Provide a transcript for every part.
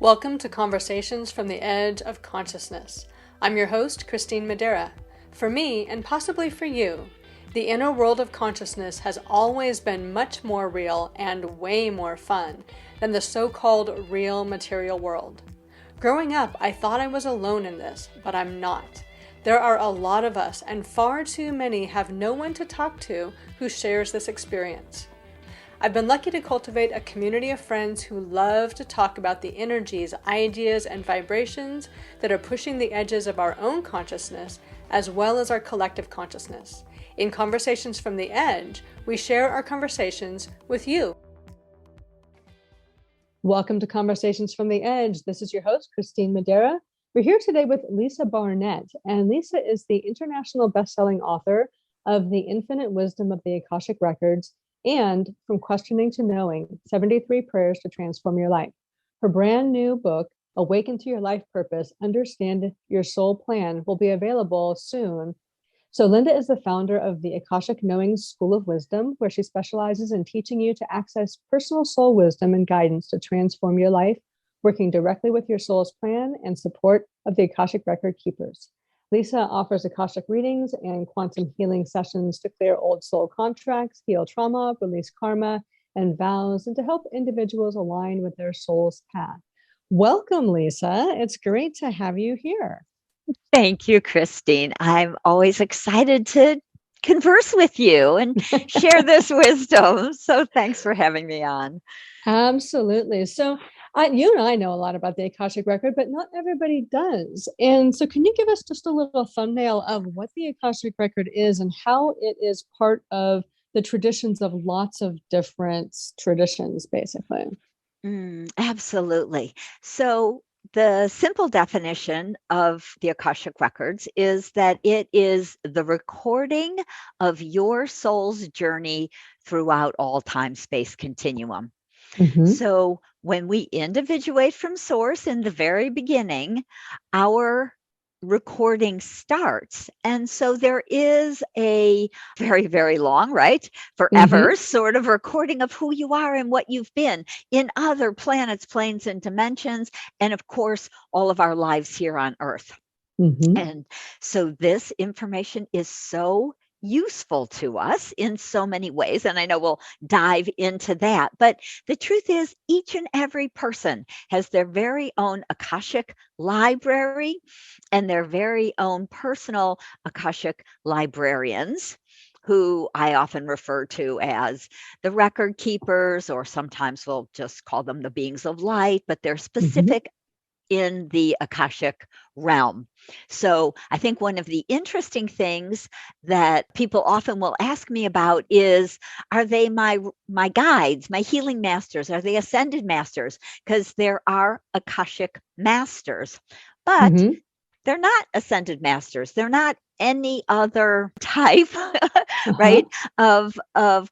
Welcome to Conversations from the Edge of Consciousness. I'm your host, Christine Madera. For me, and possibly for you, the inner world of consciousness has always been much more real and way more fun than the so-called real material world. Growing up, I thought I was alone in this, but I'm not. There are a lot of us, and far too many have no one to talk to who shares this experience. I've been lucky to cultivate a community of friends who love to talk about the energies, ideas, and vibrations that are pushing the edges of our own consciousness, as well as our collective consciousness. In Conversations from the Edge, we share our conversations with you. Welcome to Conversations from the Edge. This is your host, Christine Madera. We're here today with Lisa Barnett, and Lisa is the international best-selling author of The Infinite Wisdom of the Akashic Records and From Questioning to Knowing, 73 Prayers to Transform Your Life. Her brand new book, Awaken to Your Life Purpose, Understand Your Soul Plan, will be available soon. So Linda is the founder of the Akashic Knowing School of Wisdom, where she specializes in teaching you to access personal soul wisdom and guidance to transform your life, working directly with your soul's plan and support of the Akashic Record Keepers. Lisa offers Akashic readings and quantum healing sessions to clear old soul contracts, heal trauma, release karma and vows, and to help individuals align with their soul's path. Welcome, Lisa. It's great to have you here. Thank you, Christine. I'm always excited to converse with you and share this wisdom. So thanks for having me on. Absolutely. So you and I know a lot about the Akashic Record, but not everybody does. And so can you give us just a little thumbnail of what the Akashic Record is and how it is part of the traditions of lots of different traditions, basically? Absolutely. So the simple definition of the Akashic Records is that it is the recording of your soul's journey throughout all time-space continuum. Mm-hmm. So when we individuate from source in the very beginning, our recording starts. And so there is a very, very long, right? Forever sort of recording of who you are and what you've been in other planets, planes, and dimensions. And of course, all of our lives here on Earth. And so this information is so useful to us in so many ways. And I know we'll dive into that. But the truth is, each and every person has their very own Akashic library and their very own personal Akashic librarians, who I often refer to as the record keepers, or sometimes we'll just call them the beings of light, but they're specific in the Akashic realm. So I think one of the interesting things that people often will ask me about is, are they my guides, my healing masters? Are they ascended masters? Because there are Akashic masters, but they're not ascended masters. They're not any other type, right, of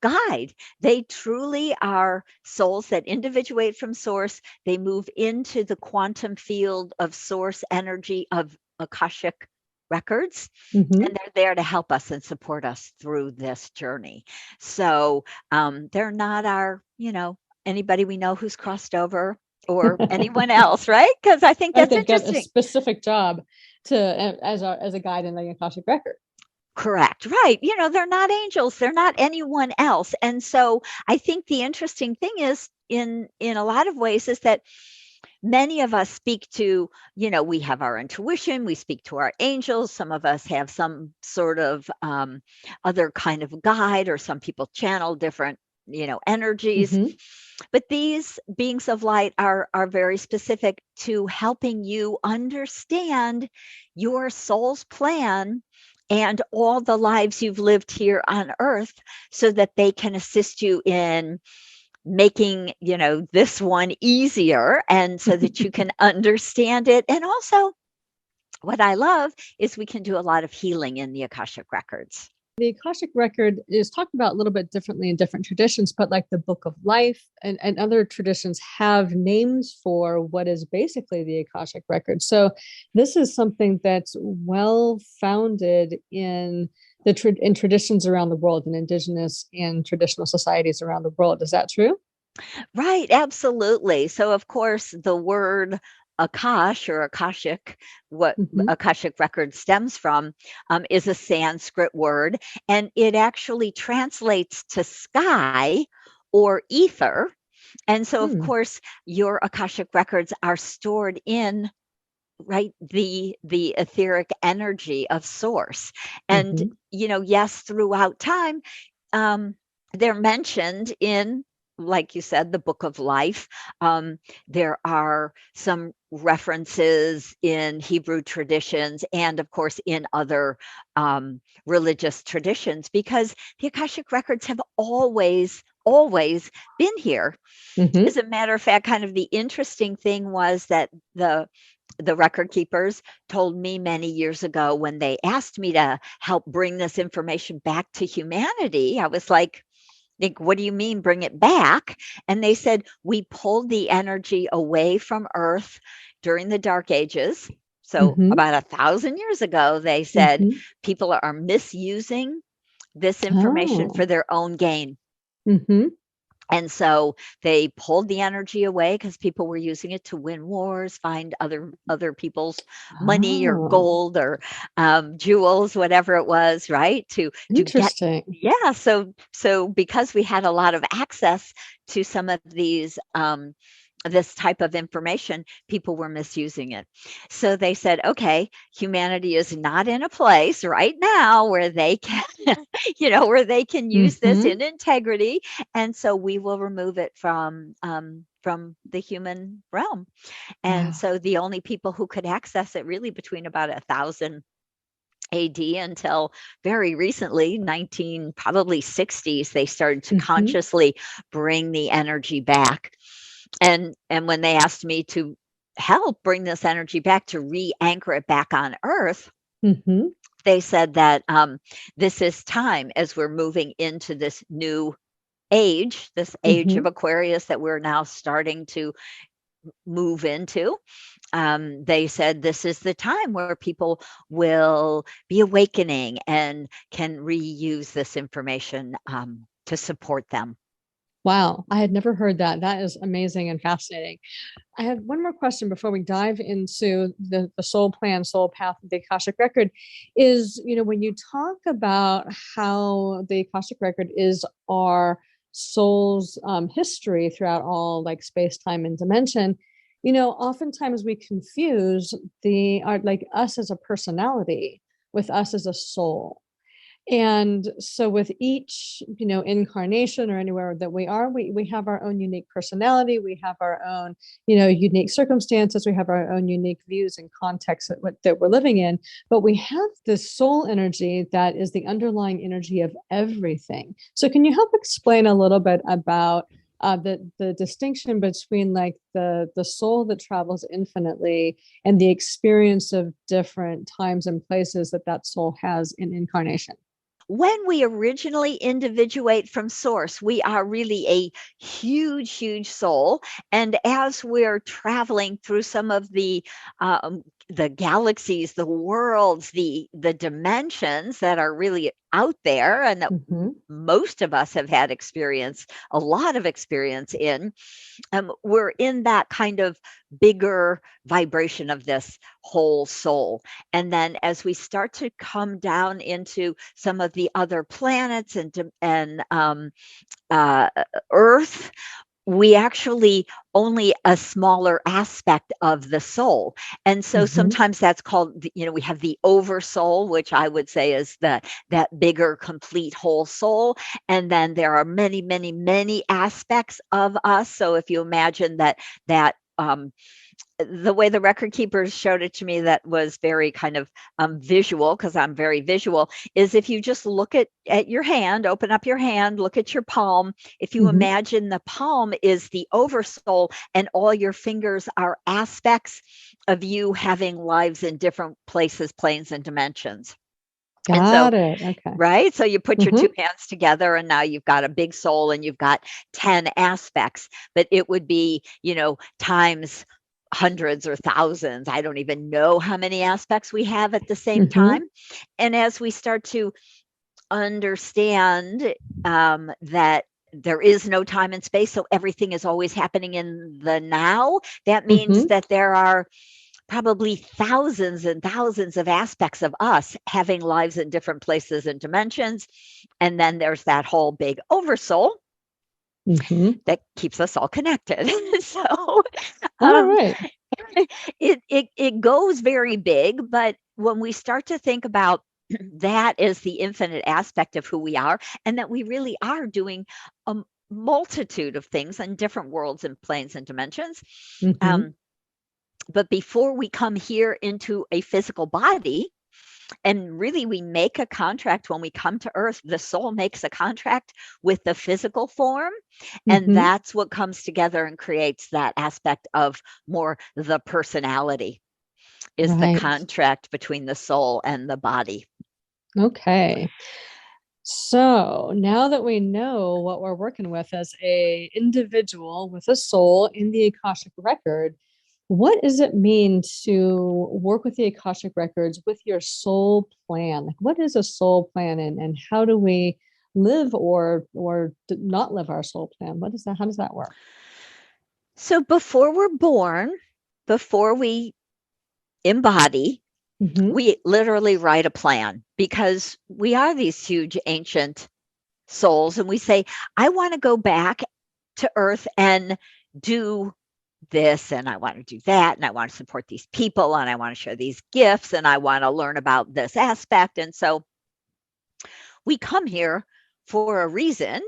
guide. They truly are souls that individuate from source. They move into the quantum field of source energy of Akashic records, and they're there to help us and support us through this journey. So they're not our, anybody we know who's crossed over or anyone else, right? Because I think that's interesting. Got a specific job as a guide in the Akashic Record. Correct. Right. They're not angels. They're not anyone else. And so I think the interesting thing is in a lot of ways is that many of us speak to, we have our intuition, we speak to our angels. Some of us have some sort of other kind of guide, or some people channel different, energies. But these beings of light are very specific to helping you understand your soul's plan and all the lives you've lived here on Earth, so that they can assist you in making, this one easier, and so that you can understand it. And also, what I love is we can do a lot of healing in the Akashic Records. The Akashic Record is talked about a little bit differently in different traditions, but like the Book of Life and other traditions have names for what is basically the Akashic Record. So this is something that's well founded in in traditions around the world, in indigenous and traditional societies around the world. Is that true? Right, absolutely. So, of course, the word Akash or Akashic, what Hmm. Akashic Record stems from, is a Sanskrit word, and it actually translates to sky or ether. And so, of Hmm. course, your Akashic Records are stored in right the etheric energy of source. And Hmm. yes, throughout time, um, they're mentioned in, like you said, the book of life. There are some references in Hebrew traditions and, of course, in other religious traditions, because the Akashic records have always been here. Hmm. As a matter of fact, kind of the interesting thing was that the record keepers told me many years ago, when they asked me to help bring this information back to humanity, I was like, what do you mean bring it back? And they said, we pulled the energy away from Earth during the Dark Ages. So Hmm. about 1,000 years ago, they said Hmm. people are misusing this information Oh. for their own gain. Hmm. And so they pulled the energy away because people were using it to win wars, find other people's money or Oh, gold or jewels, whatever it was, right? To get, interesting. yeah. So because we had a lot of access to some of these this type of information, people were misusing it. So they said, okay, humanity is not in a place right now where they can, where they can use this Hmm. in integrity, and so we will remove it from the human realm. And Wow. so the only people who could access it really between about 1,000 AD until very recently, 19 probably 60s, they started to Hmm. consciously bring the energy back. And when they asked me to help bring this energy back, to re-anchor it back on Earth, Hmm. they said that this is time, as we're moving into this new age, this age Hmm. of Aquarius that we're now starting to move into. They said this is the time where people will be awakening and can reuse this information to support them. Wow, I had never heard that. That is amazing and fascinating. I have one more question before we dive into the soul plan, soul path of the Akashic Record. Is, when you talk about how the Akashic Record is our soul's history throughout all like space, time, and dimension, oftentimes we confuse like us as a personality with us as a soul. And so with each, incarnation or anywhere that we are, we have our own unique personality, we have our own, unique circumstances, we have our own unique views and contexts that we're living in. But we have this soul energy that is the underlying energy of everything. So can you help explain a little bit about the distinction between like the soul that travels infinitely and the experience of different times and places that soul has in incarnation? When we originally individuate from source, we are really a huge soul. And as we're traveling through some of the galaxies, the worlds, the dimensions that are really out there, and that Hmm. most of us have had a lot of experience in, we're in that kind of bigger vibration of this whole soul. And then as we start to come down into some of the other planets and uh, Earth, we actually only a smaller aspect of the soul. And so Hmm. sometimes that's called, we have the oversoul, which I would say is that bigger, complete whole soul. And then there are many aspects of us. So if you imagine that the way the record keepers showed it to me, that was very kind of visual, because I'm very visual, is if you just look at your hand, open up your hand, look at your palm. If you Hmm. imagine the palm is the oversoul and all your fingers are aspects of you having lives in different places, planes, and dimensions. And so, Got it. Okay. right, so you put your Hmm. two hands together and now you've got a big soul and you've got 10 aspects, but it would be, times hundreds or thousands. I don't even know how many aspects we have at the same Hmm. time. And as we start to understand that there is no time and space, so everything is always happening in the now. That means Mm-hmm. that there are probably thousands and thousands of aspects of us having lives in different places and dimensions. And then there's that whole big oversoul Mm-hmm. that keeps us all connected. So All um, right. it goes very big, but when we start to think about that as the infinite aspect of who we are, and that we really are doing a multitude of things in different worlds and planes and dimensions. Mm-hmm. But before we come here into a physical body, and really we make a contract when we come to earth, the soul makes a contract with the physical form, and Mm-hmm. that's what comes together and creates that aspect of more the personality, is the Right. contract between the soul and the body. Okay. So now that we know what we're working with as a individual with a soul in the Akashic record, what does it mean to work with the Akashic records with your soul plan? Like, what is a soul plan, and how do we live or not live our soul plan? What is that? How does that work? So before we're born, before we embody, Mm-hmm. we literally write a plan, because we are these huge ancient souls, and we say, I want to go back to earth and do this, and I want to do that, and I want to support these people, and I want to share these gifts, and I want to learn about this aspect. And so we come here for a reason,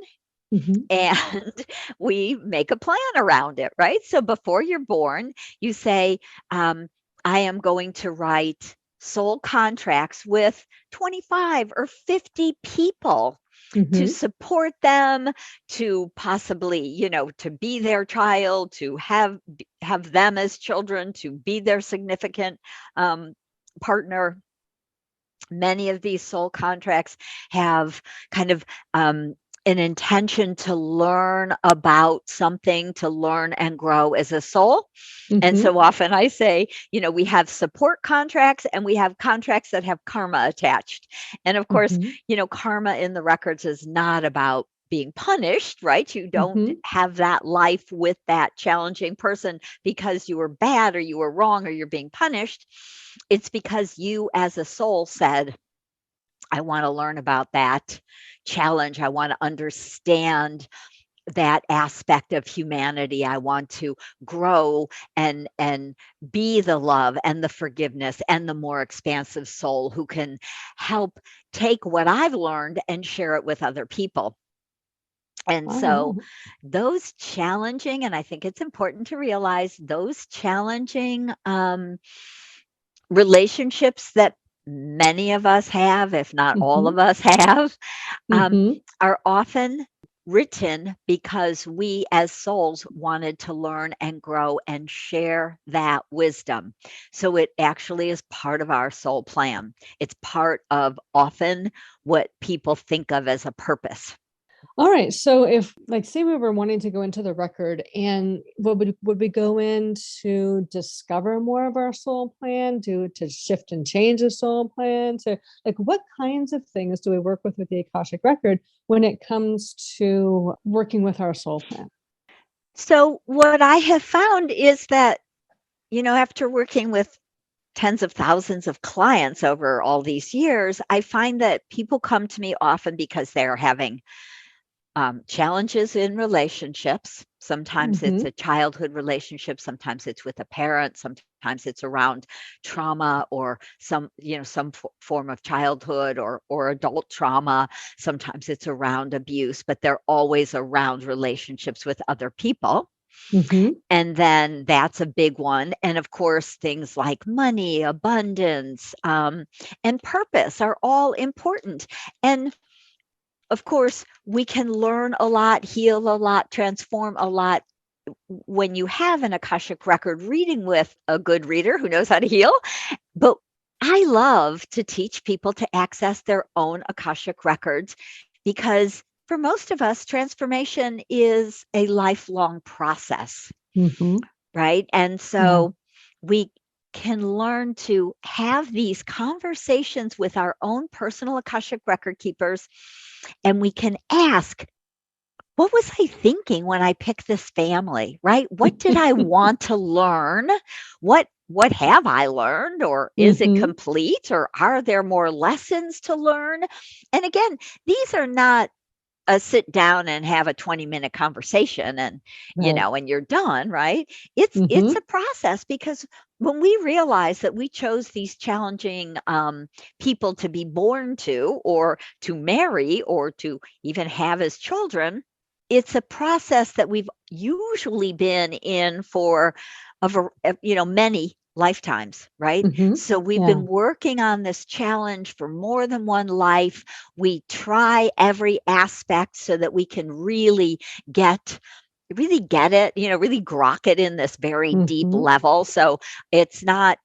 Mm-hmm. and we make a plan around it, right? So before you're born, you say, I am going to write soul contracts with 25 or 50 people to Mm-hmm. support them, to possibly, to be their child, to have them as children, to be their significant um, partner. Many of these soul contracts have kind of an intention to learn about something, to learn and grow as a soul. And Mm-hmm. so often I say, we have support contracts and we have contracts that have karma attached. And of course, Mm-hmm. karma in the records is not about being punished, right? You don't Mm-hmm. have that life with that challenging person because you were bad or you were wrong or you're being punished. It's because you as a soul said, I want to learn about that challenge. I want to understand that aspect of humanity. I want to grow and be the love and the forgiveness and the more expansive soul who can help take what I've learned and share it with other people. And All so right. those challenging, and I think it's important to realize those challenging relationships that many of us have, if not all Mm-hmm. of us have, um, Mm-hmm. are often written because we as souls wanted to learn and grow and share that wisdom. So it actually is part of our soul plan. It's part of often what people think of as a purpose. All right. So if, like, say we were wanting to go into the record, and what would we go in to discover more of our soul plan, to shift and change the soul plan, to, like, what kinds of things do we work with the Akashic record when it comes to working with our soul plan? So what I have found is that, after working with tens of thousands of clients over all these years, I find that people come to me often because they're having challenges in relationships. Sometimes it's Mm-hmm. a childhood relationship, sometimes it's with a parent, sometimes it's around trauma or some form of childhood or adult trauma. Sometimes it's around abuse, but they're always around relationships with other people. Mm-hmm. And then that's a big one. And of course, things like money, abundance, and purpose are all important. And of course, we can learn a lot, heal a lot, transform a lot when you have an Akashic record reading with a good reader who knows how to heal. But I love to teach people to access their own Akashic records, because for most of us, transformation is a lifelong process, Mm-hmm. right? And Yeah. so we can learn to have these conversations with our own personal Akashic record keepers, and we can ask, what was I thinking when I picked this family, right? What did I want to learn? What have I learned, or is it Hmm. complete, or are there more lessons to learn? And again, these are not a sit down and have a 20-minute conversation and Right. and you're done, right? It's Hmm. a process, because when we realize that we chose these challenging people to be born to, or to marry, or to even have as children, it's a process that we've usually been in for many lifetimes, right? Hmm. So we've Yeah. been working on this challenge for more than one life. We try every aspect so that we can really get it, really grok it in this very deep Hmm. level. So it's not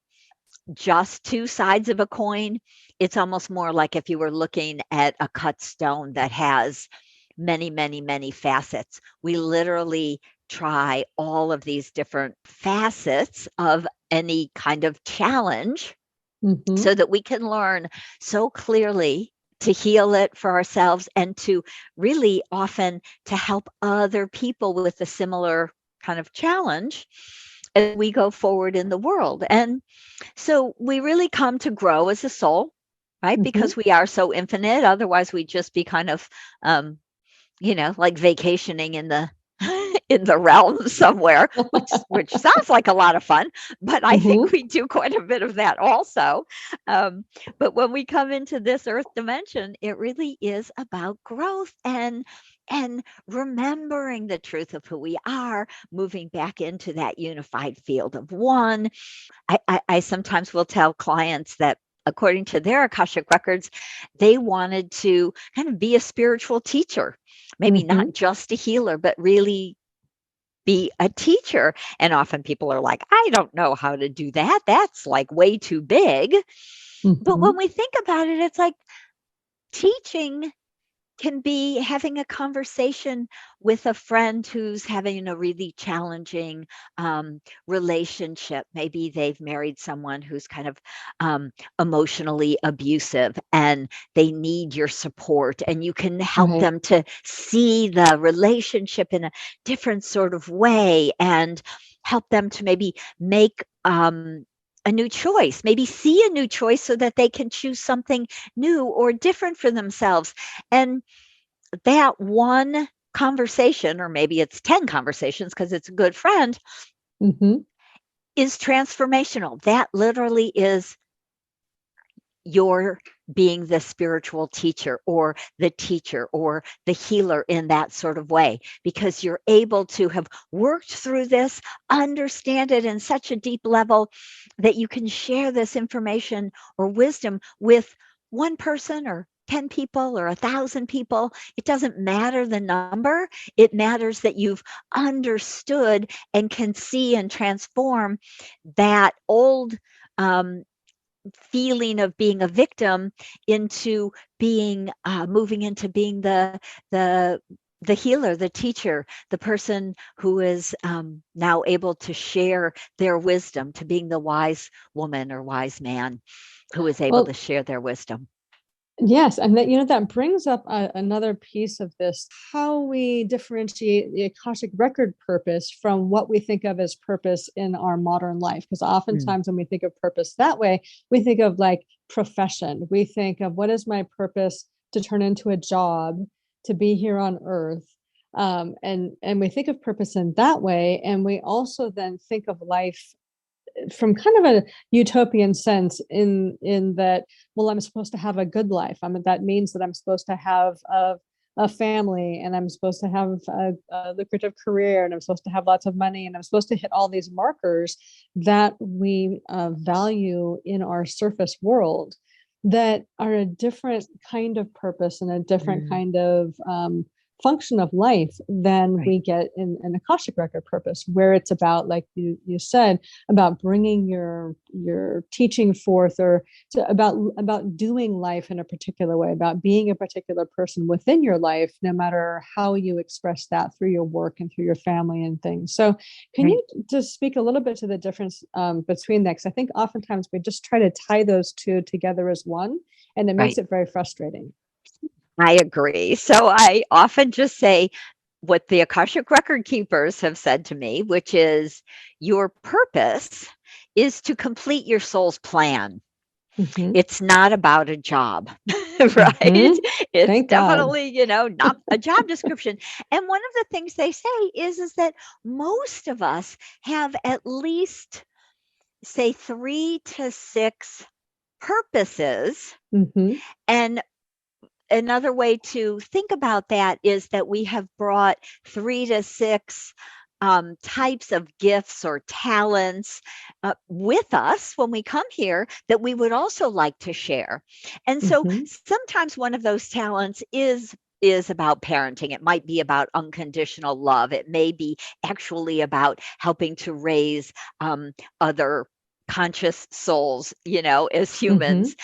just two sides of a coin. It's almost more like if you were looking at a cut stone that has many, many, many facets. We literally try all of these different facets of any kind of challenge Hmm. so that we can learn so clearly to heal it for ourselves, and to really often to help other people with a similar kind of challenge as we go forward in the world. And so we really come to grow as a soul, right? Hmm. Because we are so infinite. Otherwise, we'd just be kind of um, like vacationing in the in the realm somewhere, which sounds like a lot of fun, but I think Hmm. we do quite a bit of that also. Um, but when we come into this earth dimension, it really is about growth and remembering the truth of who we are, moving back into that unified field of one. I sometimes will tell clients that according to their Akashic records, they wanted to kind of be a spiritual teacher, maybe Hmm. not just a healer, but really be a teacher. And often people are like, I don't know how to do that. That's like way too big. But when Hmm. we think about it, it's like teaching can be having a conversation with a friend who's having a really challenging relationship. Maybe they've married someone who's kind of emotionally abusive, and they need your support, and you can help Right. them to see the relationship in a different sort of way, and help them to maybe make a new choice, maybe see a new choice so that they can choose something new or different for themselves. And that one conversation, or maybe it's 10 conversations because it's a good friend, Hmm. is transformational. That literally is your being the spiritual teacher, or the teacher, or the healer in that sort of way, because you're able to have worked through this, understand it in such a deep level that you can share this information or wisdom with one person, or 10 people, or 1,000 people. It doesn't matter the number. It matters that you've understood and can see and transform that old um, feeling of being a victim into being moving into being the the healer, the teacher, the person who is now able to share their wisdom, to being the wise woman or wise man who is able to Well, share their wisdom. yes, and that that brings up another piece of this: how we differentiate the Akashic record purpose from what we think of as purpose in our modern life. Because Mm. oftentimes when we think of purpose that way, we think of like profession. We think of what is my purpose to turn into a job, to be here on Earth, and we think of purpose in that way, and we also then think of life from kind of a utopian sense in that, well, I'm supposed to have a good life. I mean, that means that I'm supposed to have a family, and I'm supposed to have a lucrative career, and I'm supposed to have lots of money, and I'm supposed to hit all these markers that we value in our surface world, that are a different kind of purpose and a different Mm. kind of function of life than Right. we get in an Akashic record purpose, where it's about, like you said, about bringing your teaching forth, or about doing life in a particular way, about being a particular person within your life, no matter how you express that through your work and through your family and things. So can you Right. just speak a little bit to the difference between that? Because I think oftentimes we just try to tie those two together as one, and it makes Right. it very frustrating. I agree. So I often just say, what the Akashic Record Keepers have said to me, which is your purpose is to complete your soul's plan. Mm-hmm. It's not about a job, right? Mm-hmm. It's Thank God. definitely, not a job description. And one of the things they say is that most of us have at least, say, 3 to 6 purposes. Mm-hmm. And another way to think about that is that we have brought 3 to 6 types of gifts or talents with us when we come here that we would also like to share. And so Mm-hmm. sometimes one of those talents is about parenting. It might be about unconditional love. It may be actually about helping to raise other conscious souls, as Mm-hmm. humans.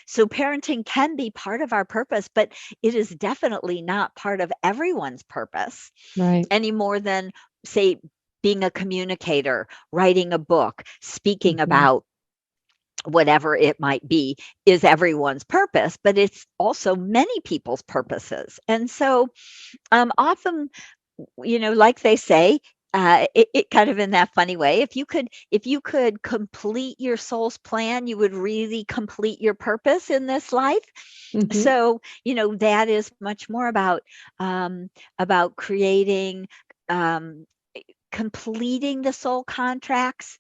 So parenting can be part of our purpose, but it is definitely not part of everyone's purpose Right. any more than, say, being a communicator, writing a book, speaking Mm-hmm. about whatever it might be is everyone's purpose, but it's also many people's purposes. And so often, like they say, it kind of in that funny way, if you could complete your soul's plan, you would really complete your purpose in this life. Mm-hmm. So that is much more about creating, um, completing the soul contracts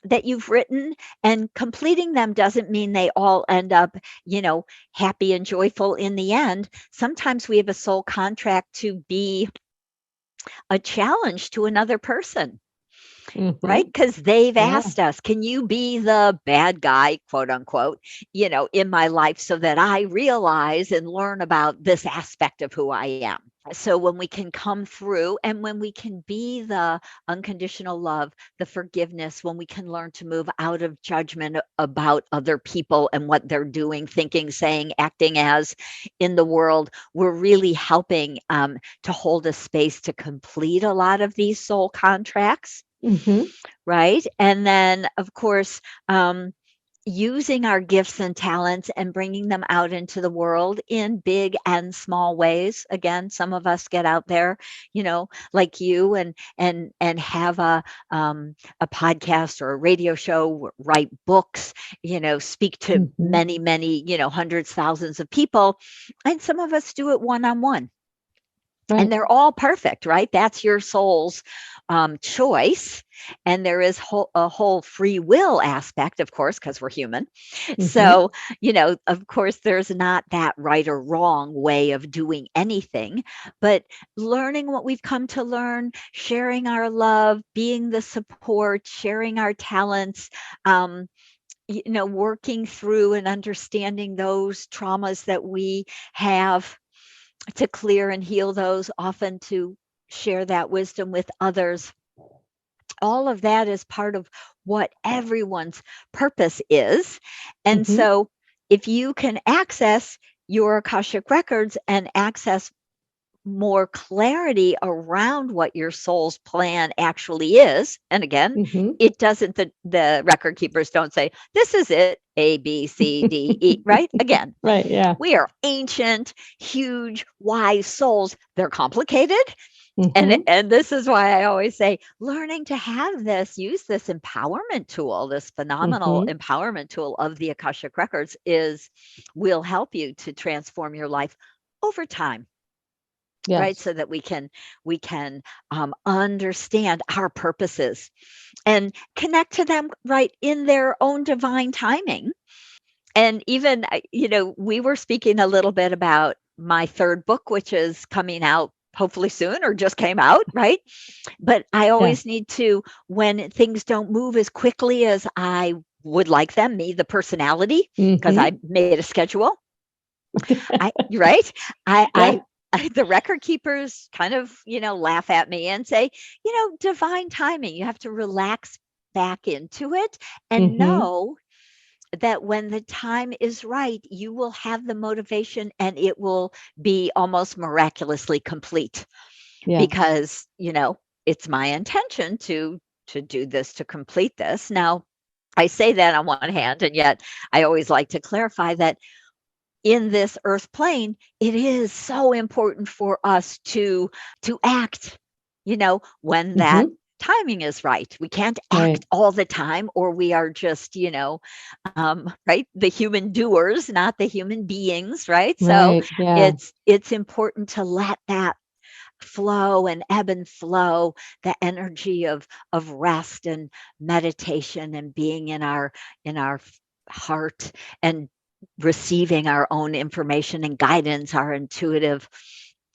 that you've written. And completing them doesn't mean they all end up happy and joyful in the end. Sometimes we have a soul contract to be a challenge to another person, right? Mm-hmm. Because they've Yeah. asked us, can you be the bad guy, quote unquote, in my life so that I realize and learn about this aspect of who I am? So when we can come through and when we can be the unconditional love, the forgiveness, when we can learn to move out of judgment about other people and what they're doing, thinking, saying, acting as in the world, we're really helping to hold a space to complete a lot of these soul contracts. Mm-hmm. Right. And then, of course, using our gifts and talents and bringing them out into the world in big and small ways. Again, some of us get out there, like you, and have a podcast or a radio show, write books, speak to Mm-hmm. many, many, hundreds, thousands of people. And some of us do it one-on-one. And Right. they're all perfect, right? That's your soul's choice. And there is a whole free will aspect, of course, because we're human. Mm-hmm. So, of course, there's not that right or wrong way of doing anything, but learning what we've come to learn, sharing our love, being the support, sharing our talents, working through and understanding those traumas that we have to clear and heal those, often to share that wisdom with others. All of that is part of what everyone's purpose is. And Mm-hmm. so if you can access your Akashic records and access more clarity around what your soul's plan actually is. And again, Mm-hmm. it doesn't, the record keepers don't say, this is it, A, B, C, D, E, right? Again, Right. Yeah. we are ancient, huge, wise souls. They're complicated. And, Mm-hmm. and this is why I always say learning to use this empowerment tool, this phenomenal Mm-hmm. empowerment tool of the Akashic Records will help you to transform your life over time, right? Yes. So that we can understand our purposes and connect to them right in their own divine timing. And even, we were speaking a little bit about my third book, which is coming out hopefully soon or just came out, right? But I Yeah. always need to, when things don't move as quickly as I would like them, me, the personality, because Mm-hmm. I made a schedule. Right? I, Yeah. I, the record keepers kind of, laugh at me and say, divine timing, you have to relax back into it and Mm-hmm. know that when the time is right, you will have the motivation and it will be almost miraculously complete Yes. because, it's my intention to do this, to complete this. Now, I say that on one hand, and yet I always like to clarify that in this earth plane, it is so important for us to act, when that timing is right. We can't act all the time, or we are just, right, the human doers, not the human beings, right? So it's important to let that flow and ebb and flow, the energy of rest and meditation and being in our heart and receiving our own information and guidance, our intuitive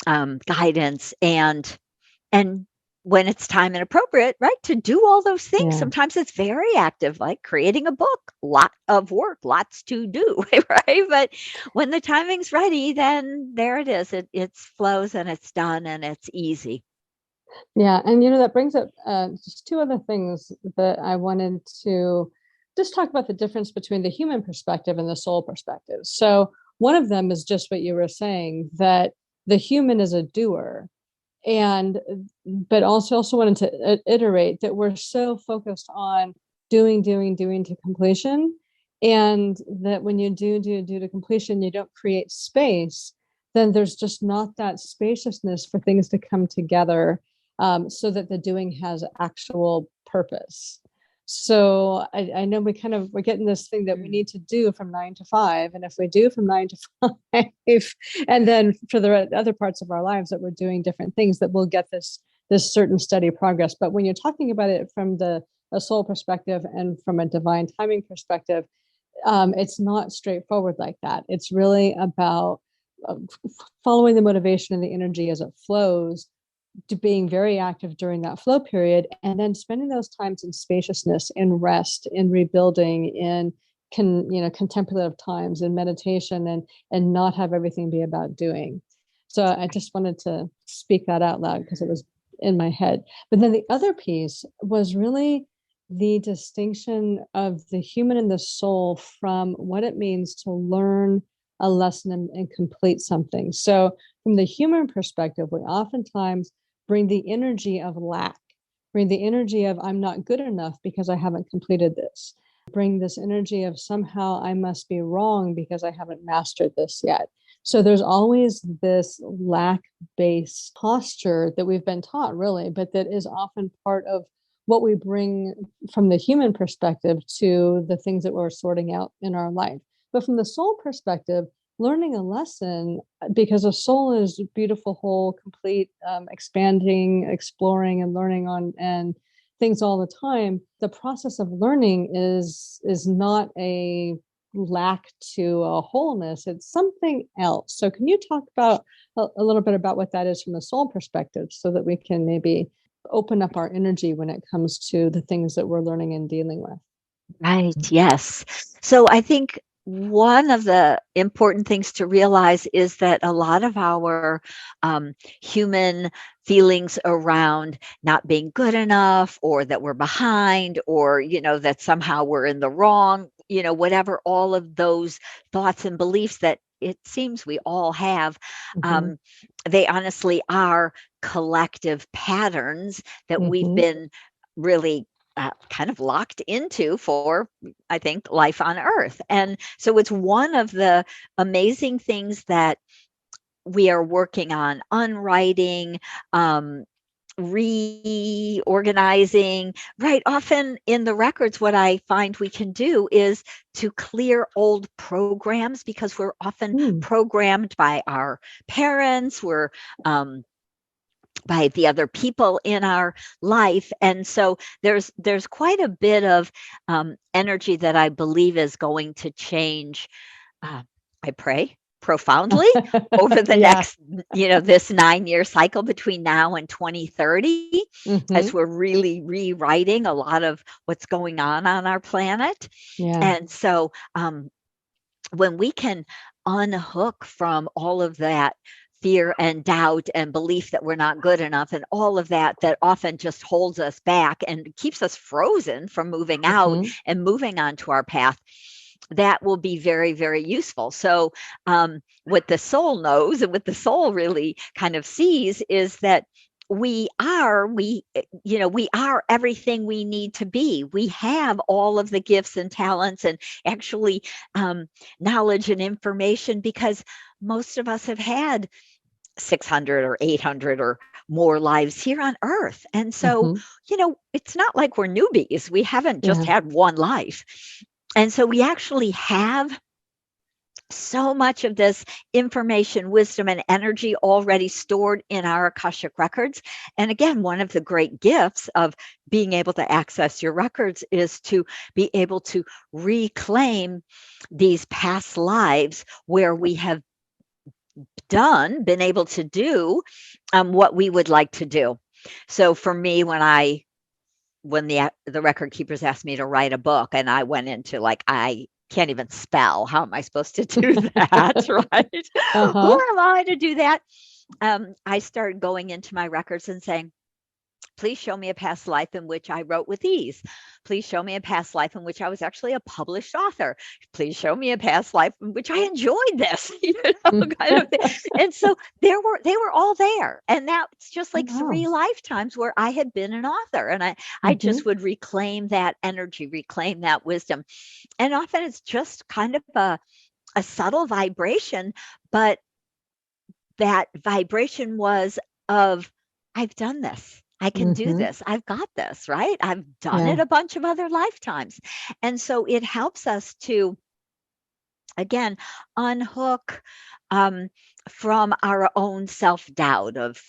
guidance, and when it's time and appropriate, right, to do all those things. Sometimes it's very active, like creating a book, lot of work, lots to do, right? But when the timing's ready, then there it is. It flows and it's done and it's easy. Yeah, and that brings up just two other things that I wanted to just talk about, the difference between the human perspective and the soul perspective. So one of them is just what you were saying, that the human is a doer. But also wanted to iterate that we're so focused on doing to completion, and that when you do to completion, you don't create space, then there's just not that spaciousness for things to come together, so that the doing has actual purpose. So I know we're getting this thing that we need to do from 9 to 5. And if we do from 9 to 5, and then for the other parts of our lives that we're doing different things, that we'll get this certain steady progress. But when you're talking about it from a soul perspective and from a divine timing perspective, it's not straightforward like that. It's really about following the motivation and the energy as it flows, to being very active during that flow period, and then spending those times in spaciousness, in rest, in rebuilding, in contemplative times, in meditation, and not have everything be about doing. So I just wanted to speak that out loud because it was in my head. But then the other piece was really the distinction of the human and the soul from what it means to learn a lesson and complete something. So from the human perspective, we oftentimes bring the energy of lack, bring the energy of I'm not good enough because I haven't completed this, bring this energy of somehow I must be wrong because I haven't mastered this yet. So there's always this lack-based posture that we've been taught, really, but that is often part of what we bring from the human perspective to the things that we're sorting out in our life. But from the soul perspective, learning a lesson, because a soul is beautiful, whole, complete, expanding, exploring, and learning on and things all the time. The process of learning is not a lack to a wholeness. It's something else. So can you talk about a little bit about what that is from the soul perspective, so that we can maybe open up our energy when it comes to the things that we're learning and dealing with? Right. Yes. So I think one of the important things to realize is that a lot of our human feelings around not being good enough, or that we're behind, or, that somehow we're in the wrong, whatever, all of those thoughts and beliefs that it seems we all have, they honestly are collective patterns that we've been really kind of locked into for, I think, life on Earth. And so it's one of the amazing things that we are working on unwriting, reorganizing, right? Often in the records, what I find we can do is to clear old programs, because we're often programmed by our parents, we're by the other people in our life. And so there's quite a bit of energy that I believe is going to change, I pray, profoundly over the next, this 9-year cycle between now and 2030, as we're really rewriting a lot of what's going on our planet. And so when we can unhook from all of that fear and doubt and belief that we're not good enough, and all of that often just holds us back and keeps us frozen from moving out and moving on to our path, that will be very, very useful. So what the soul knows and what the soul really kind of sees is that we are everything we need to be. We have all of the gifts and talents and actually knowledge and information, because most of us have had 600 or 800 or more lives here on earth. And so, Hmm. it's not like we're newbies. We haven't just Yeah. had one life. And so we actually have so much of this information, wisdom, and energy already stored in our Akashic records. And again, one of the great gifts of being able to access your records is to be able to reclaim these past lives where we have been able to do what we would like to do. So for me, when the record keepers asked me to write a book, and I went into like, I can't even spell. How am I supposed to do that? Right? Who Uh-huh. am I to do that? I started going into my records and saying, please show me a past life in which I wrote with ease. Please show me a past life in which I was actually a published author. Please show me a past life in which I enjoyed this, kind of thing. And so they were all there. And that's just like Wow. 3 lifetimes where I had been an author. And I Hmm. just would reclaim that energy, reclaim that wisdom. And often it's just kind of a subtle vibration, but that vibration was of, I've done this. I can do Hmm. this. I've got this, right? I've done Yeah. it a bunch of other lifetimes. And so it helps us to, again, unhook um, from our own self doubt of,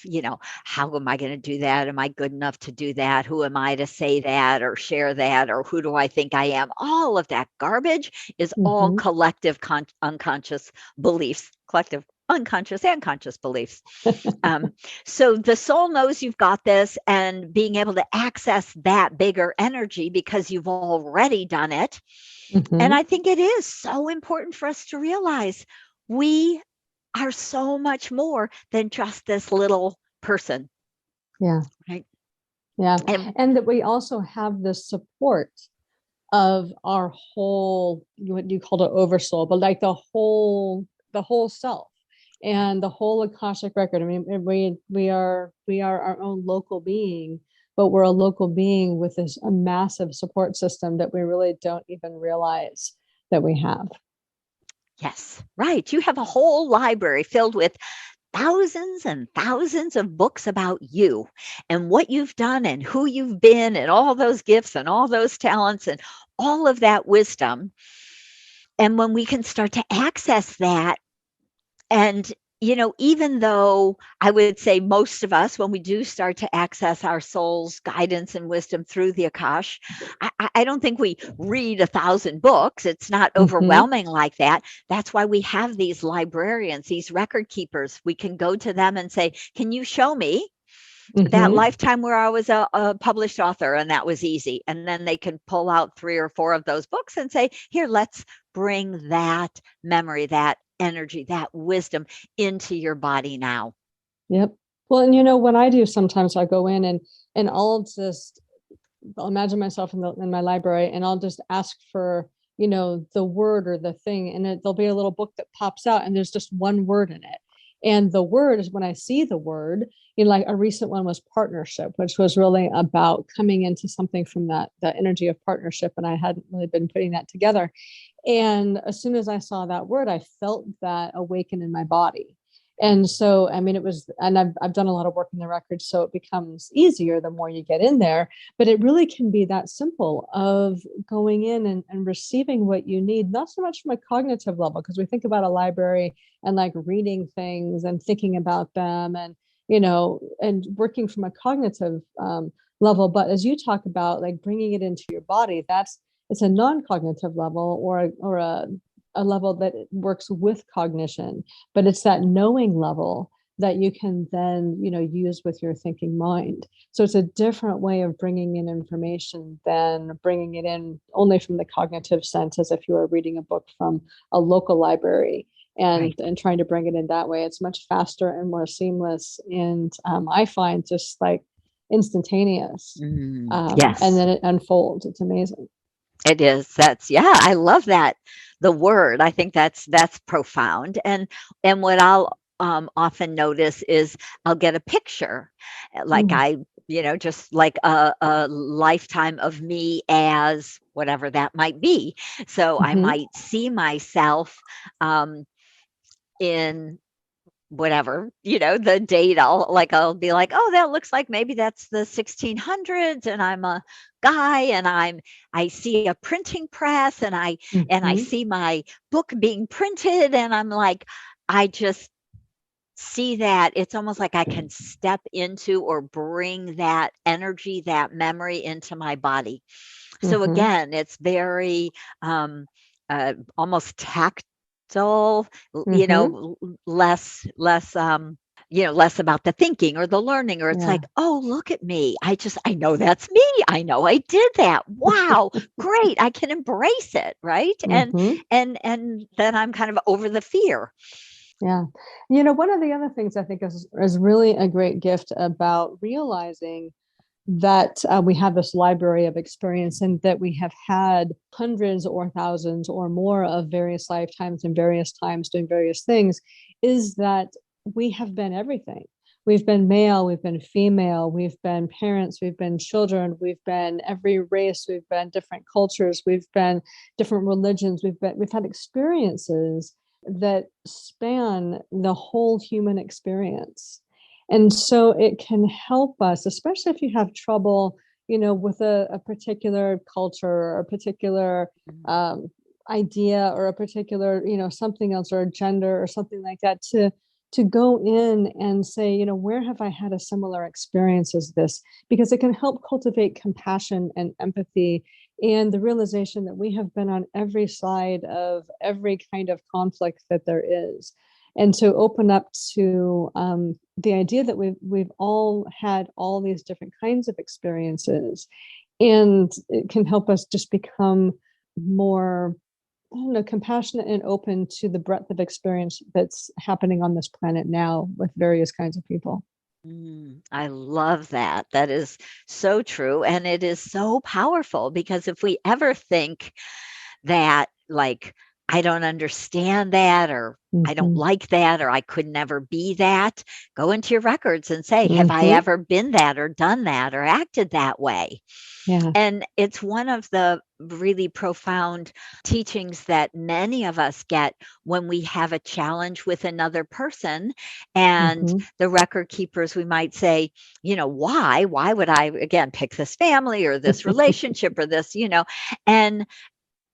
how am I going to do that? Am I good enough to do that? Who am I to say that or share that? Or who do I think I am? All of that garbage is all Hmm. collective unconscious beliefs, collective unconscious and conscious beliefs. Um, so the soul knows you've got this, and being able to access that bigger energy because you've already done it. And Hmm. I think it is so important for us to realize we are so much more than just this little person, Yeah. right? Yeah. And And that we also have the support of our whole, what you called it, oversoul, but like the whole self and the whole Akashic record. I mean, we are our own local being, but we're a local being with this a massive support system that we really don't even realize that we have. yes, right. You have a whole library filled with thousands and thousands of books about you and what you've done and who you've been and all those gifts and all those talents and all of that wisdom. And when we can start to access that, and even though I would say most of us, when we do start to access our soul's guidance and wisdom through the Akash, I don't think we read 1,000 books. It's not Hmm. overwhelming like that. That's why we have these librarians, these record keepers. We can go to them and say, can you show me that Hmm. lifetime where I was a published author and that was easy? And then they can pull out 3 or 4 of those books and say, here, let's bring that memory, that energy, that wisdom into your body now. Yep. Well, and what I do sometimes, I go in and I'll imagine myself in my library, and I'll just ask for the word or the thing, and there'll be a little book that pops out, and there's just one word in it. And the word is, when I see the word, like a recent one was partnership, which was really about coming into something from that energy of partnership, and I hadn't really been putting that together. And as soon as I saw that word, I felt that awaken in my body. And so, I mean, and I've done a lot of work in the records, so it becomes easier the more you get in there. But it really can be that simple of going in and receiving what you need, not so much from a cognitive level, because we think about a library and like reading things and thinking about them and working from a cognitive level. But as you talk about, like bringing it into your body, it's a non-cognitive level, or a level that works with cognition, but it's that knowing level that you can then use with your thinking mind. So it's a different way of bringing in information than bringing it in only from the cognitive sense, as if you were reading a book from a local library and Right. and trying to bring it in that way. It's much faster and more seamless, and I find just like instantaneous. And Yes, then it unfolds. It's amazing. it is. Yeah, I love that. The word, I think that's profound. And what I'll often notice is I'll get a picture, like Mm. I, just like a lifetime of me as whatever that might be. So I Mhm. might see myself in whatever, the date. I'll be like, oh, that looks like maybe that's the 1600s, and I'm a guy, and I see a printing press, and I Mhm. see my book being printed, and I'm like, I just see that it's almost like I can step into or bring that energy, that memory into my body. So Mhm. again, it's very almost tactile, Mhm. less about the thinking or the learning, or it's Yeah. like, oh, look at me. I know that's me. I know I did that. Wow, great. I can embrace it, right? And Mhm. and then I'm kind of over the fear. Yeah. One of the other things I think is really a great gift about realizing that we have this library of experience and that we have had hundreds or thousands or more of various lifetimes and various times doing various things is that we have been everything. We've been male, we've been female, we've been parents, we've been children, we've been every race, we've been different cultures, we've been different religions, we've had experiences that span the whole human experience. And so it can help us, especially if you have trouble, with a particular culture or a particular um, idea or a particular, something else or a gender or something like that, to go in and say, where have I had a similar experience as this? Because it can help cultivate compassion and empathy and the realization that we have been on every side of every kind of conflict that there is, and to open up to the idea that we've all had all these different kinds of experiences, and it can help us just become more, I don't know, compassionate and open to the breadth of experience that's happening on this planet now with various kinds of people. I love that. That is so true. And it is so powerful because if we ever think that, like, I don't understand that, or I don't Mm-hmm. like that, or I could never be that, go into your records and say, have I Mm-hmm. ever been that, or done that, or acted that way? Yeah. And it's one of the really profound teachings that many of us get when we have a challenge with another person. And Mm-hmm. the record keepers, we might say, why? Why would I, again, pick this family or this relationship or this, And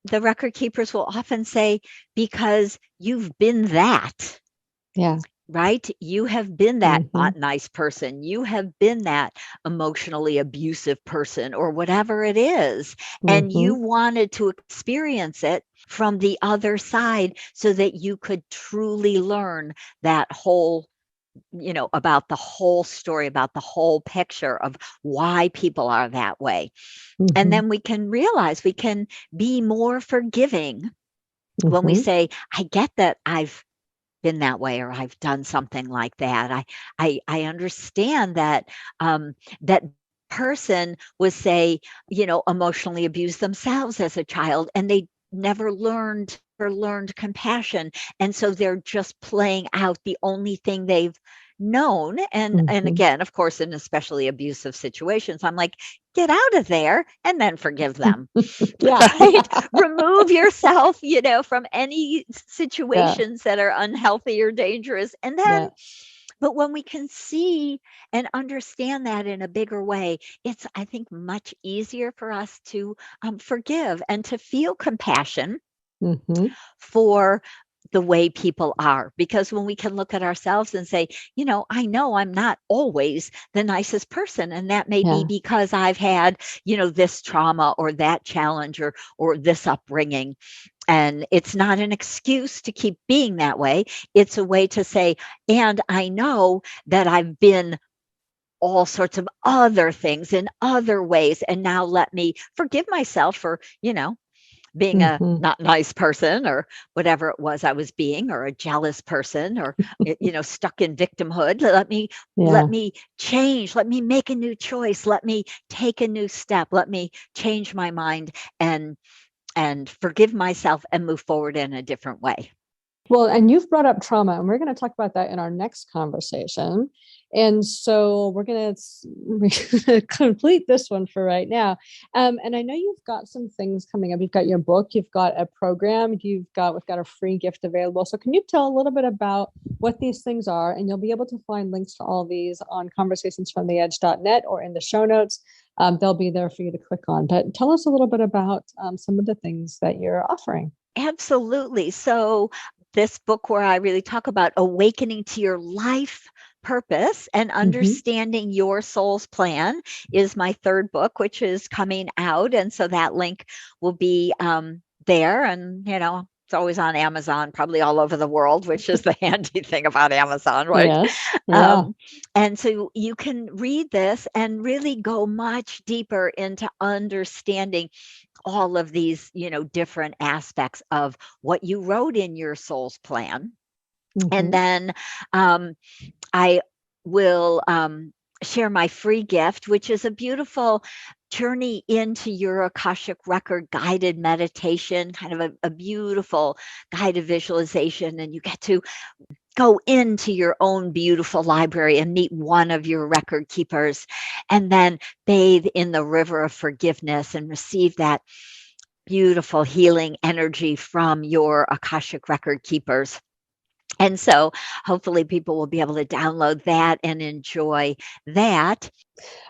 the record keepers will often say, because you've been that. Yeah. Right? You have been that Mm-hmm. not nice person. You have been that emotionally abusive person or whatever it is. And Mm-hmm. you wanted to experience it from the other side so that you could truly learn that whole, about the whole story, about the whole picture of why people are that way. And Mm-hmm. then we can realize we can be more forgiving when we Mm-hmm. say, I get that I've been that way or I've done something like that. I understand that that person was, say, emotionally abused themselves as a child, and they never learned or learned compassion, and so they're just playing out the only thing they've known. And Mm-hmm. again, of course, in especially abusive situations, I'm like, get out of there and then forgive them. Yeah. Right? Remove yourself, from any Yeah. situations that are unhealthy or dangerous. And then, Yeah. but when we can see and understand that in a bigger way, it's, I think, much easier for us to forgive and to feel compassion Mm-hmm. for the way people are. Because when we can look at ourselves and say, I know I'm not always the nicest person. And that may be Yeah. because I've had, this trauma or that challenge or this upbringing. And it's not an excuse to keep being that way. It's a way to say, and I know that I've been all sorts of other things in other ways. And now let me forgive myself for, being a Mm-hmm. not nice person or whatever it was I was being, or a jealous person, or stuck in victimhood. Let Yeah. me change, let me make a new choice, let me take a new step, let me change my mind and forgive myself and move forward in a different way. Well, and you've brought up trauma, and we're going to talk about that in our next conversation. And so we're going to complete this one for right now. And I know you've got some things coming up. You've got your book, you've got a program, we've got a free gift available. So can you tell a little bit about what these things are? And you'll be able to find links to all these on conversationsfromtheedge.net or in the show notes. They'll be there for you to click on. But tell us a little bit about some of the things that you're offering. Absolutely. So this book where I really talk about awakening to your life purpose and understanding your soul's plan is my third book, which is coming out. And so that link will be there. And, it's always on Amazon, probably all over the world, which is the handy thing about Amazon, right? Yes. Yeah. And so you can read this and really go much deeper into understanding all of these, different aspects of what you wrote in your soul's plan. And then I will share my free gift, which is a beautiful journey into your Akashic Record guided meditation, kind of a beautiful guided visualization. And you get to go into your own beautiful library and meet one of your record keepers, and then bathe in the river of forgiveness and receive that beautiful healing energy from your Akashic Record keepers. And so hopefully people will be able to download that and enjoy that.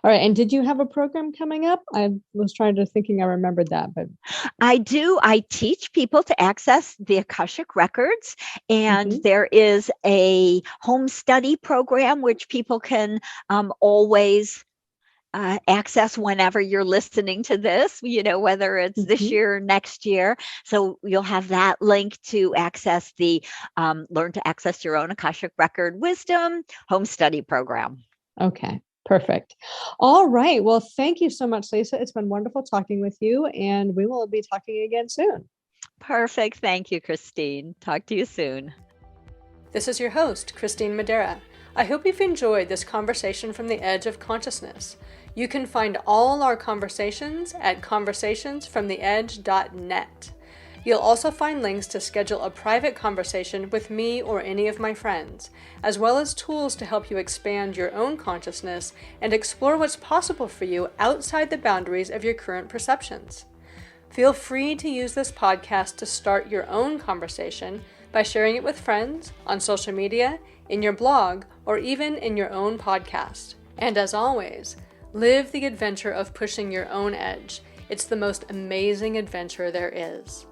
All right. And did you have a program coming up? I was thinking I remembered that, but I do. I teach people to access the Akashic Records, and there is a home study program which people can always access whenever you're listening to this, whether it's this year or next year. So you'll have that link to access the Learn to Access Your Own Akashic Record Wisdom home study program. Okay, perfect. All right. Well, thank you so much, Lisa. It's been wonderful talking with you, and we will be talking again soon. Perfect. Thank you, Christine. Talk to you soon. This is your host, Christine Madera. I hope you've enjoyed this conversation from the edge of consciousness. You can find all our conversations at conversationsfromtheedge.net. You'll also find links to schedule a private conversation with me or any of my friends, as well as tools to help you expand your own consciousness and explore what's possible for you outside the boundaries of your current perceptions. Feel free to use this podcast to start your own conversation by sharing it with friends, on social media, in your blog, or even in your own podcast. And as always, live the adventure of pushing your own edge. It's the most amazing adventure there is.